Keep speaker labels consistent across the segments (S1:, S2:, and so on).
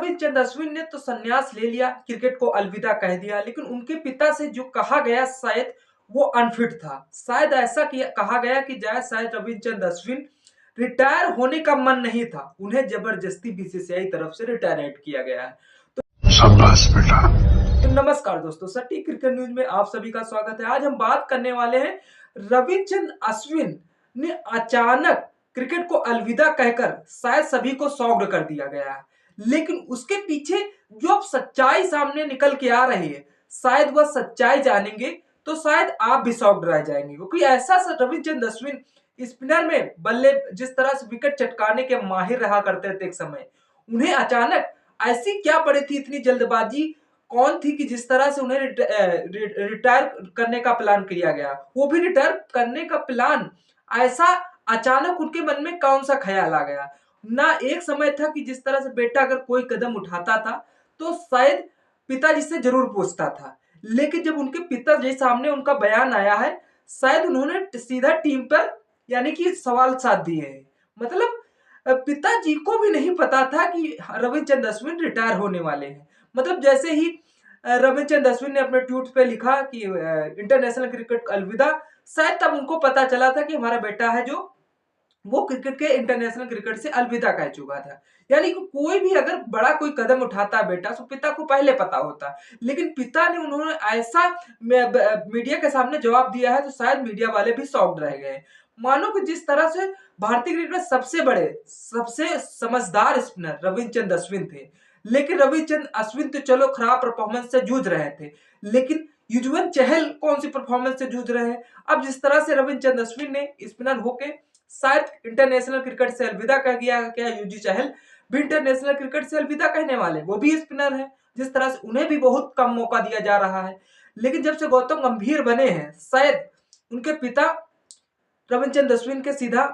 S1: रविचंद्र अश्विन ने तो संन्यास ले लिया, क्रिकेट को अलविदा कह दिया, लेकिन उनके पिता से जो कहा गया शायद वो अनफिट था। शायद ऐसा कहा गया कि शायद रविचंद्र अश्विन रिटायर होने का मन नहीं था, उन्हें जबरदस्ती बीसीसीआई तरफ से रिटायरमेंट किया गया है।
S2: शाबाश बेटा।
S1: तो नमस्कार दोस्तों, सटीक क्रिकेट न्यूज में आप सभी का स्वागत है। आज हम बात करने वाले हैं रविचंद्र अश्विन ने अचानक क्रिकेट को अलविदा कहकर शायद सभी को शॉक्ड कर दिया गया है, लेकिन उसके पीछे जो अब सच्चाई सामने निकल के आ रही है, शायद वह सच्चाई जानेंगे तो शायद आप भी शॉक्ड रह जाएंगे, क्योंकि ऐसा रविचंद्र अश्विन स्पिनर में बल्ले जिस तरह से विकेट चटकाने के माहिर रहा करते थे एक समय, उन्हें अचानक ऐसी क्या पड़ी थी, इतनी जल्दबाजी कौन थी कि जिस तरह से उन्हें रिटायर करने का प्लान किया गया, वो भी रिटायर करने का प्लान ऐसा अचानक उनके मन में कौन सा ख्याल आ गया। ना एक समय था कि जिस तरह से बेटा अगर कोई कदम उठाता था तो शायद पिताजी से जरूर पूछता था, लेकिन जब उनके पिताजी सामने उनका बयान आया है, शायद उन्होंने सीधा टीम पर यानी कि सवाल साध दिए हैं। मतलब पिताजी को भी नहीं पता था कि रविचंद्र अश्विन रिटायर होने वाले हैं। मतलब जैसे ही रविचंद्र अश्विन ने अपने ट्वीट पे लिखा कि इंटरनेशनल क्रिकेट अलविदा, शायद तब उनको पता चला था कि हमारा बेटा है जो वो क्रिकेट के इंटरनेशनल क्रिकेट से अलविदा कह चुका था। यानी कि कोई भी अगर बड़ा कोई कदम उठाता है बेटा, तो पिता को पहले पता होता है, लेकिन पिता ने उन्होंने ऐसा मीडिया के सामने जवाब दिया है तो शायद मीडिया वाले भी शॉक्ड रह गए। मानो कि जिस तरह से भारतीय क्रिकेट में सबसे बड़े सबसे समझदार स्पिनर रविचंद्र अश्विन थे, लेकिन रविचंद्र अश्विन तो चलो खराब परफॉर्मेंस से जूझ रहे थे, लेकिन युजवेंद्र चहल कौन सी परफॉर्मेंस से जूझ रहे हैं। अब जिस तरह से रविचंद्र अश्विन ने स्पिनर होके शायद इंटरनेशनल क्रिकेट से अलविदा कह गया, क्या युजी चहल भी इंटरनेशनल क्रिकेट से अलविदा कहने वाले, वो भी स्पिनर है, जिस तरह से उन्हें भी बहुत कम मौका दिया जा रहा है। लेकिन जब से गौतम गंभीर बने हैं, शायद उनके पिता रविचंद्र अश्विन के सीधा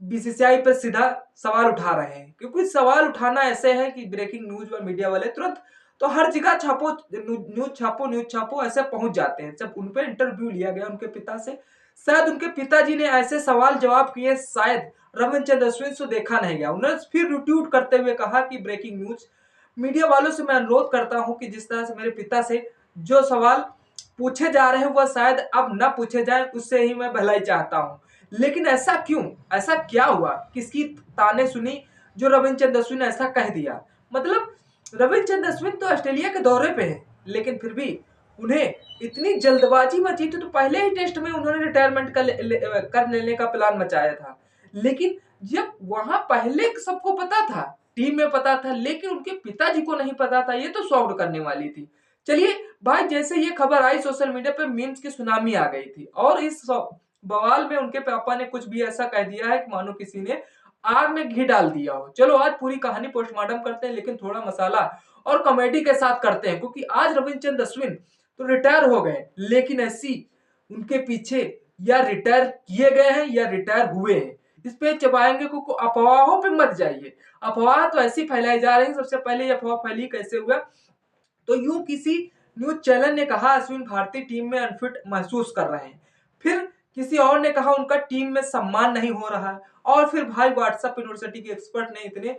S1: बीसीसीआई पर सीधा सवाल उठा रहे हैं, क्योंकि सवाल उठाना ऐसे है कि ब्रेकिंग न्यूज और मीडिया वाले तुरंत तो हर जगह छापो, न्यूज छापो ऐसे पहुंच जाते हैं। जब उन पर इंटरव्यू लिया गया उनके पिता से, शायद उनके पिताजी ने ऐसे सवाल जवाब किए, शायद रविचंद्र अश्विन से देखा नहीं गया। उन्होंने फिर रिट्वीट करते हुए कहा कि ब्रेकिंग न्यूज, मीडिया वालों से मैं अनुरोध करता हूं कि जिस तरह से मेरे पिता से जो सवाल पूछे जा रहे हैं वह शायद अब न पूछे जाए, उससे ही मैं भलाई चाहता हूं। लेकिन ऐसा क्यों, ऐसा क्या हुआ, किसकी ताने सुनी जो रविचंद्र अश्विन ने ऐसा कह दिया। मतलब रविचंद्र अश्विन तो ऑस्ट्रेलिया के दौरे पे है, लेकिन फिर भी उन्हें इतनी जल्दबाजी मची थी, तो पहले ही टेस्ट में उन्होंने रिटायरमेंट कर लेने का प्लान मचाया था। लेकिन जब वहां पहले सबको पता था, टीम में पता था, लेकिन उनके पिताजी को नहीं पता था, ये तो शॉक्ड करने वाली थी। चलिए भाई, जैसे ये खबर आई सोशल मीडिया पे मीम्स की सुनामी आ गई थी, और इस बवाल में उनके पापा ने कुछ भी ऐसा कह दिया है कि मानो किसी ने आग में घी डाल दिया हो। चलो आज पूरी कहानी पोस्टमार्टम करते हैं, लेकिन थोड़ा मसाला और कॉमेडी के साथ करते हैं, क्योंकि आज रविचंद्र अश्विन तो रिटायर हो गए, लेकिन ऐसी उनके पीछे या रिटायर किए गए हैं या रिटायर हुए हैं, इस पे चबाएंगे को अफवाहों पे मत जाइए। अफवाह तो ऐसी फैलाई जा रही है। सबसे पहले ये अफवाह फैली कैसे हुआ, तो यूं किसी न्यूज चैनल ने कहा अश्विन भारतीय टीम में अनफिट महसूस कर रहे हैं, फिर किसी और ने कहा उनका टीम में सम्मान नहीं हो रहा है, और फिर भाई व्हाट्सएप यूनिवर्सिटी के एक्सपर्ट ने इतने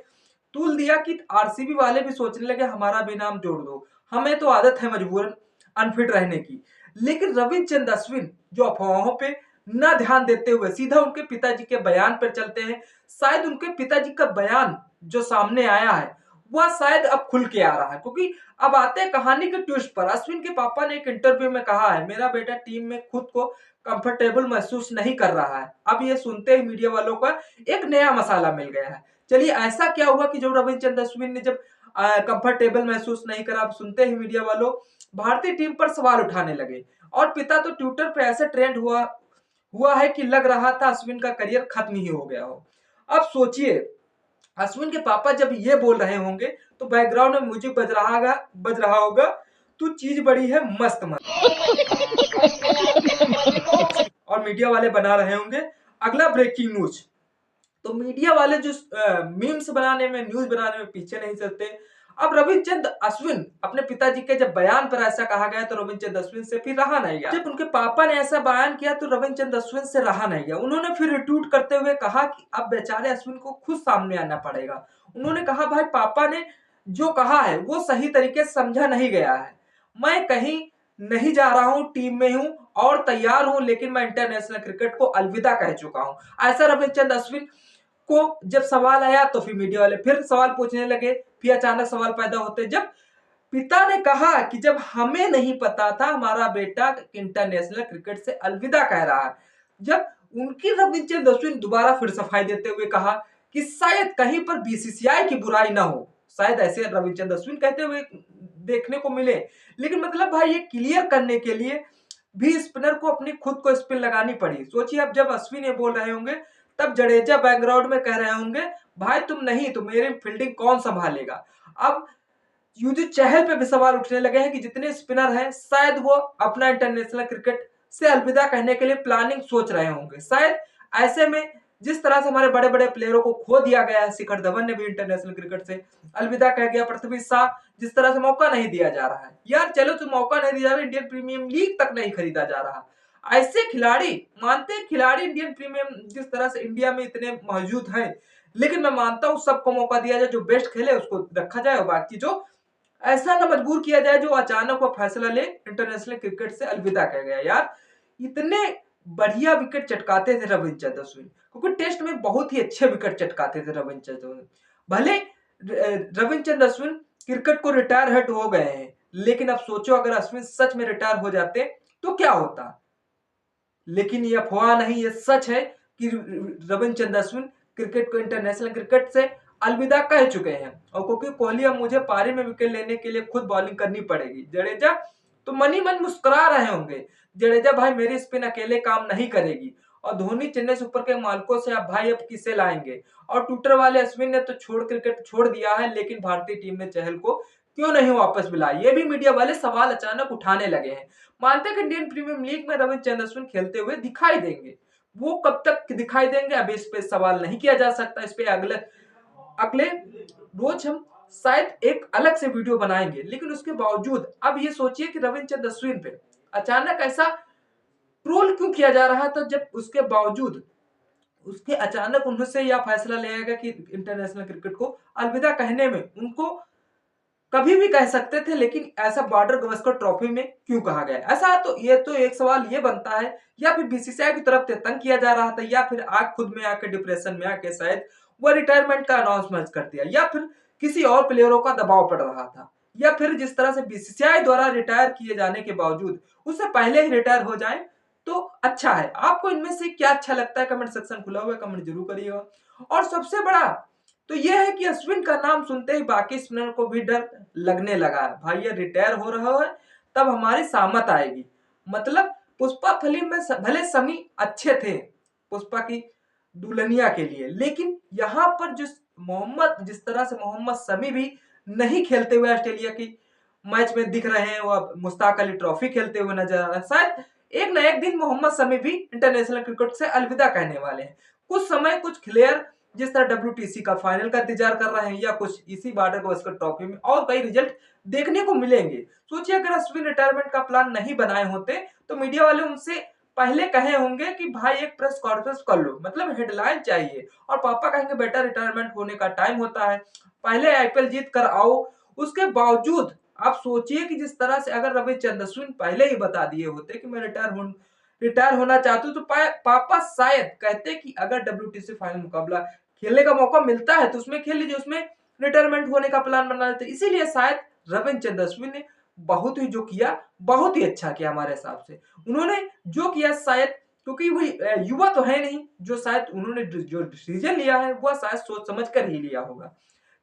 S1: तूल दिया कि आरसीबी वाले भी सोचने लगे हमारा भी नाम जोड़ दो, हमें तो आदत है मजबूरन अनफिट रहने की। लेकिन रविचंद्र अश्विन जो अफवाहों पे न ध्यान देते हुए सीधा उनके पिताजी के बयान पर चलते हैं। शायद उनके पिताजी का बयान जो सामने आया है वह शायद अब खुल के आ रहा है, क्योंकि अब आते हैं कहानी के ट्विस्ट पर। अश्विन के पापा ने एक इंटरव्यू में कहा है, मेरा बेटा टीम में खुद को कंफर्टेबल महसूस नहीं कर रहा है। अब ये सुनते ही मीडिया वालों का एक नया मसाला मिल गया है। चलिए ऐसा क्या हुआ कि जब रविचंद्र अश्विन ने जब कंफर्टेबल महसूस नहीं करा, अब सुनते ही मीडिया वालों भारतीय टीम पर सवाल उठाने लगे, और पिता तो ट्विटर पे ऐसे ट्रेंड हुआ है कि लग रहा था अश्विन का करियर खत्म ही हो गया हो। अब सोचिए, अश्विन के पापा जब ये बोल रहे होंगे तो बैकग्राउंड में म्यूजिक बज रहा होगा, तू चीज बड़ी है मस्त मस्त, और मीडिया वाले बना रहे होंगे अगला ब्रेकिंग न्यूज। तो मीडिया वाले जो मीम्स बनाने में, न्यूज बनाने में पीछे नहीं चलते। अब रविचंद्र अश्विन अपने पिताजी के जब बयान पर ऐसा कहा गया तो रविचंद्र अश्विन से फिर रहा नहीं गया। जब उनके पापा ने ऐसा बयान किया तो रविचंद्र अश्विन से रहा नहीं गया। उन्होंने फिर रिट्वीट करते हुए कहा कि अब बेचारे अश्विन को खुद सामने आना पड़ेगा। उन्होंने कहा भाई पापा ने जो कहा है वो सही तरीके से समझा नहीं गया है। मैं कहीं नहीं जा रहा हूं, टीम में हूं और तैयार हूं, लेकिन मैं इंटरनेशनल क्रिकेट को अलविदा कह चुका हूं। ऐसा रविचंद्र अश्विन को जब सवाल आया तो फिर मीडिया वाले फिर सवाल पूछने लगे। फिर अचानक सवाल पैदा होते जब पिता ने कहा कि जब हमें नहीं पता था हमारा बेटा इंटरनेशनल क्रिकेट से अलविदा कह रहा है, जब उनकी रविचंद्र अश्विन दोबारा फिर सफाई देते हुए कहा कि शायद कहीं पर बीसीसीआई की बुराई ना हो, शायद ऐसे रविचंद्र अश्विन कहते हुए देखने को मिले। लेकिन मतलब भाई ये क्लियर करने के लिए भी स्पिनर को अपनी खुद को स्पिन लगानी पड़ी। सोचिए अब जब अश्विन ये बोल रहे होंगे तब जडेजा बैकग्राउंड में कह रहे होंगे भाई तुम नहीं तो मेरी फील्डिंग कौन संभालेगा। अब युजवेंद्र चहल पे भी सवाल उठने लगे हैं कि जितने स्पिनर हैं शायद वो अपना इंटरनेशनल क्रिकेट से अलविदा कहने के लिए प्लानिंग सोच रहे होंगे। शायद ऐसे में जिस तरह से हमारे बड़े बड़े प्लेयरों को खो दिया गया है, शिखर धवन ने भी इंटरनेशनल क्रिकेट से अलविदा कह गया, पृथ्वी शाह, जिस तरह से मौका नहीं दिया जा रहा है यार, चलो तो मौका नहीं दिया जा रहा, इंडियन प्रीमियम लीग तक नहीं खरीदा जा रहा। ऐसे खिलाड़ी मानते हैं खिलाड़ी इंडियन प्रीमियम जिस तरह से इंडिया में इतने मौजूद हैं, लेकिन मैं मानता हूं सबको मौका दिया जाए, जो बेस्ट खेले उसको रखा जाए और बाकी जो ऐसा ना मजबूर किया जाए जो अचानक वो फैसला ले इंटरनेशनल क्रिकेट से अलविदा कह गया। यार इतने बढ़िया विकेट चटकाते थे रविचंद्र अश्विन, क्योंकि टेस्ट में बहुत ही अच्छे विकेट चटकाते थे रविचंद्र अश्विन। भले रविचंद्र अश्विन क्रिकेट को रिटायर हट हो गए हैं, लेकिन अब सोचो अगर अश्विन सच में रिटायर हो जाते तो क्या होता। लेकिन ये अफवाह नहीं, ये सच है कि रविचंद्र अश्विन क्रिकेट को इंटरनेशनल क्रिकेट से अलविदा कह चुके हैं। और क्योंकि कोहली अब मुझे पारी में विकेट लेने के लिए खुद बॉलिंग करनी पड़ेगी, जडेजा तो मन ही मन मुस्कुरा रहे होंगे, जडेजा भाई मेरी स्पिन अकेले काम नहीं करेगी। और धोनी चेन्नई सुपर के मालिकों से अब भाई अब किसे लाएंगे। और ट्विटर वाले अश्विन ने तो क्रिकेट छोड़ दिया है, लेकिन भारतीय टीम ने चहल को क्यों नहीं वापस बुलाया, ये भी मीडिया वाले सवाल अचानक उठाने लगे हैं। मानते हैं कि इंडियन प्रीमियर लीग में रविचंद्र अश्विन खेलते हुए दिखाई देंगे, वो कब तक दिखाई देंगे अब इस पे सवाल नहीं किया जा सकता। इस पे अगले अगले रोज हम शायद एक अलग से वीडियो बनाएंगे। लेकिन उसके बावजूद अब ये सोचिए कि रविचंद्र अश्विन पे अचानक ऐसा ट्रोल क्यों किया जा रहा था, जब उसके बावजूद उसके अचानक उनसे यह फैसला लिया गया कि इंटरनेशनल क्रिकेट को अलविदा कहने में उनको कभी भी कह सकते थे, लेकिन ऐसा बॉर्डर गवस्कर ट्रॉफी में क्यों कहा गया ऐसा। तो एक सवाल ये बनता है, या फिर बीसीसीआई की तरफ से तंग किया जा रहा था, या फिर खुद में आके डिप्रेशन में आके शायद वो रिटायरमेंट का अनाउंसमेंट कर दिया, या फिर किसी और प्लेयरों का दबाव पड़ रहा था, या फिर जिस तरह से बीसीसीआई द्वारा रिटायर किए जाने के बावजूद उससे पहले ही रिटायर हो जाए तो अच्छा है। आपको इनमें से क्या अच्छा लगता है, कमेंट सेक्शन खुला हुआ है, कमेंट जरूर करिएगा। और सबसे बड़ा तो यह है कि अश्विन का नाम सुनते ही बाकी स्पिनर को भी डर लगने लगा है, भाई ये रिटायर हो रहा है तब हमारी सामत आएगी। मतलब पुष्पा फिल्म में भले समी अच्छे थे पुष्पा की दुल्हनिया के लिए, लेकिन यहाँ पर जिस तरह से मोहम्मद शमी भी नहीं खेलते हुए ऑस्ट्रेलिया की मैच में दिख रहे हैं, वो मुश्ताक अली ट्रॉफी खेलते हुए नजर आ रहा है। शायद एक न एक दिन मोहम्मद शमी भी इंटरनेशनल क्रिकेट से अलविदा कहने वाले हैं। कुछ समय कुछ प्लेयर जिस तरह WTC का फाइनल का इंतजार कर रहे हैं, या कुछ इसी बॉर्डर गवस्कर ट्रॉफी में और कई रिजल्ट देखने को मिलेंगे। सोचिए अगर अश्विन रिटायरमेंट का प्लान नहीं बनाए होते तो मीडिया वाले उनसे पहले कहे होंगे कि भाई एक प्रेस कॉन्फ्रेंस कर लो, मतलब हेडलाइन चाहिए। और पापा कहेंगे बेटा रिटायरमेंट होने का टाइम होता है, पहले IPL जीत कर आओ। उसके बावजूद आप सोचिए कि जिस तरह से अगर रविचंद्र अश्विन पहले ही बता दिए होते कि मैं रिटायर होना चाहते हो, तो पापा शायद कहते कि अगर WTC फाइनल मुकाबला खेलने का मौका मिलता है तो उसमें खेल लीजिए, उसमें रिटायरमेंट होने का प्लान बना लेते। इसीलिए शायद रविचंद्र अश्विन ने बहुत ही जो किया बहुत ही अच्छा किया हमारे हिसाब से। उन्होंने जो किया शायद, क्योंकि वो युवा तो है नहीं, जो शायद उन्होंने जो डिसीजन लिया है वह शायद सोच समझ कर ही लिया होगा।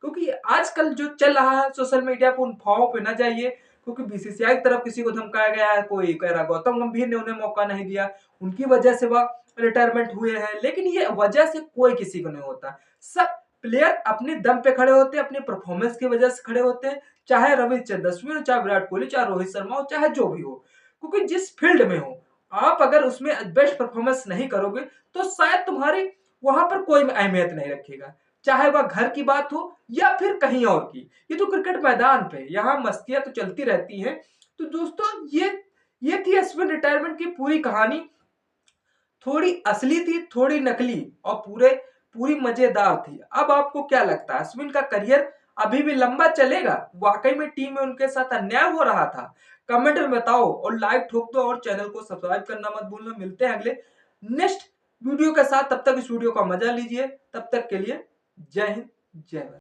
S1: क्योंकि आजकल जो चल रहा है सोशल मीडिया पर उन फाओं पे ना जाइए, क्योंकि बीसीसीआई की तरफ किसी को धमकाया गया है, कोई कह रहा गौतम गंभीर ने उन्हें मौका नहीं दिया, उनकी वजह से वह रिटायरमेंट हुए हैं। लेकिन ये वजह से कोई किसी को नहीं होता, सब प्लेयर अपने दम पे खड़े होते हैं, अपने परफॉर्मेंस की वजह से खड़े होते हैं। चाहे रविचंद्र अश्विन हो, चाहे विराट कोहली, चाहे रोहित शर्मा हो, चाहे जो भी हो, क्योंकि जिस फील्ड में हो आप अगर उसमें बेस्ट परफॉर्मेंस नहीं करोगे तो शायद तुम्हारी वहां पर कोई अहमियत नहीं रखेगा, चाहे वह घर की बात हो या फिर कहीं और की। ये तो क्रिकेट मैदान पे यहाँ मस्तियां तो चलती रहती हैं। तो दोस्तों ये थी अश्विन रिटायरमेंट की पूरी कहानी, थोड़ी असली थी थोड़ी नकली और पूरी मजेदार थी। अब आपको क्या लगता है अश्विन का करियर अभी भी लंबा चलेगा? वाकई में टीम में उनके साथ अन्याय हो रहा था? कमेंट में बताओ और लाइक ठोक दो और चैनल को सब्सक्राइब करना मत भूलना। मिलते हैं अगले नेक्स्ट वीडियो के साथ, तब तक इस वीडियो का मजा लीजिए। तब तक के लिए जय हिंद, जय भारत।